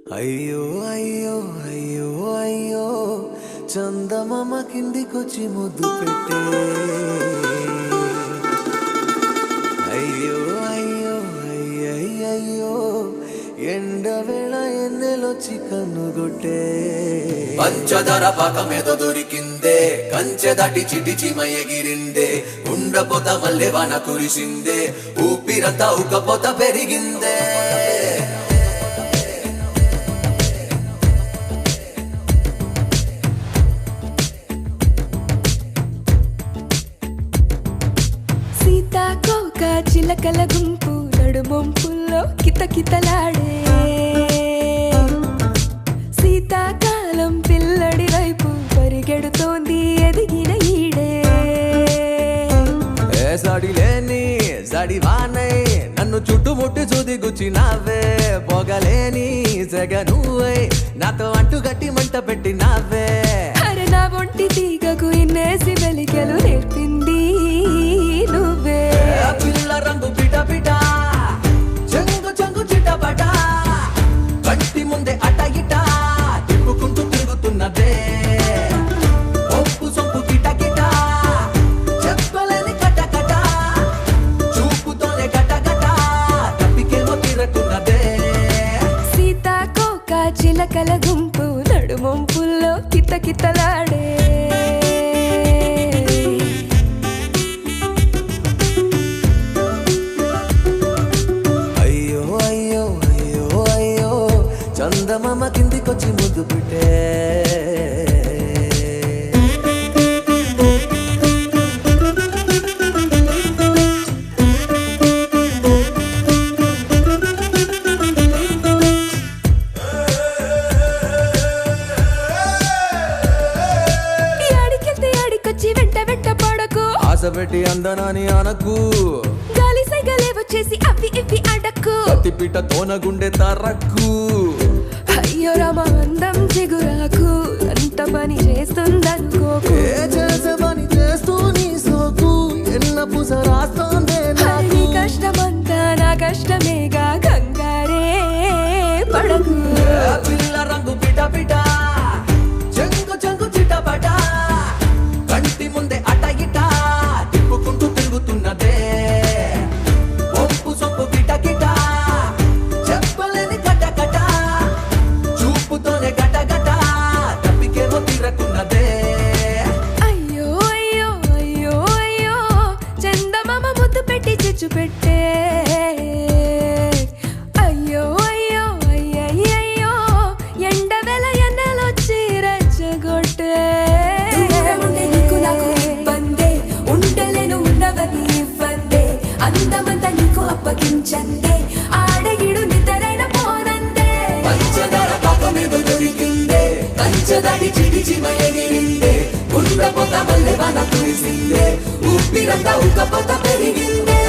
అయ్యో అయ్యో అయ్యో అయ్యో చందమామ కిందికొచ్చి ముద్దు పెట్టే అయ్యో అయ్యో అయ్యయ్యో ఎండవేళ ఎన్నెలొచ్చి కన్నుగొట్టే పంచదార పాకమేదో దొరికిందే కంచె దాటి చిటిచిమ ఎగిరిందే ఉండపోత మల్లె వాన కురిసిందే ఊపిరంతా ఉక్కపోత పెరిగిందే సీతాకోక చిలకల గుంపు నడుమొంపుల్లో కితకితలాడే శీతాకాలం పిల్లడి వైపు పరిగెడుతోంది ఎదిగిన ఈడే సడిలేని సడివానై నన్ను చుట్టుముట్టి చూది గుచ్చినావే పొగలేని సెగ నువ్వై నాతో అంటు గట్టి మంట పెట్టినావే అరే నా ఒంటి తీగకు ఇన్నేసి వెలిగలు నేర్పింది నువ్వే పిల్ల రంగు పిట పిట చెంగు చెంగు చిటపట కంటి ముందే అట ఇట తిప్పుకుంటూ తిరుగుతున్నదే ఒప్పు సొంపు కిట కిట చెప్పలేని కట కట చూపుతోనే గట గట తప్పికేమో తిరగతున్నదే సీతాకోక చిలకల గుంపు నడుమొంపుల్లో కితకితలాడే చందమామ కిందికొచ్చి ముద్దు పెట్టే ఆడికెళ్తే ఆడికొచ్చి వెంట వెంట పడకు ఆశ పెట్టి అందనాని అనకు గాలి సైగలే వచ్చేసి అవి ఇవి అడకు కత్తిపీట తోన గుండె తరక్కు అయ్యో రామ అందం చిగురాకు అంత పని చేస్తుందనుకోకు చేసే పని చేస్తూ నీ సోకు ఎన్న పూస రాస్తోందే నీ కష్టమంతా నా కష్టమేగా కంగారే పడకు పిల్ల రంగు పిట పిట చెంగు చెంగు చిటపట కంటి ముందే అట ఇట తిప్పుకుంటూ తిరుగుతున్నదే ఒప్పు సొప్పు కిట కిట చెప్పలేని కట కట చూపుతోనే గట గట తప్పికేమో తిరగకున్నదే అయ్యో అయ్యో అయ్యో అయ్యో చందమామ ముద్దు పెట్టి చిచ్చు పెట్టే అయ్యో అయ్యో అయ్యయ్యో ఎండవేళ ఎన్నెలొచ్చి రెచ్చగొట్టే నీకు నాకు ఇబ్బందే ఉండలేను ఉండవని ఇవ్వందే అందమంతా నీకు అప్పగించందే ఆడగిడు నిద్రైన పోనందే పంచదార పాకమేదో దొరికిందే కంచదాడి చిటిచిమ ఎగిరిందే ఉండపోత మల్లె వాన కురిసిందే ఊపిరంతా ఉక్కపోత పెరిగిందే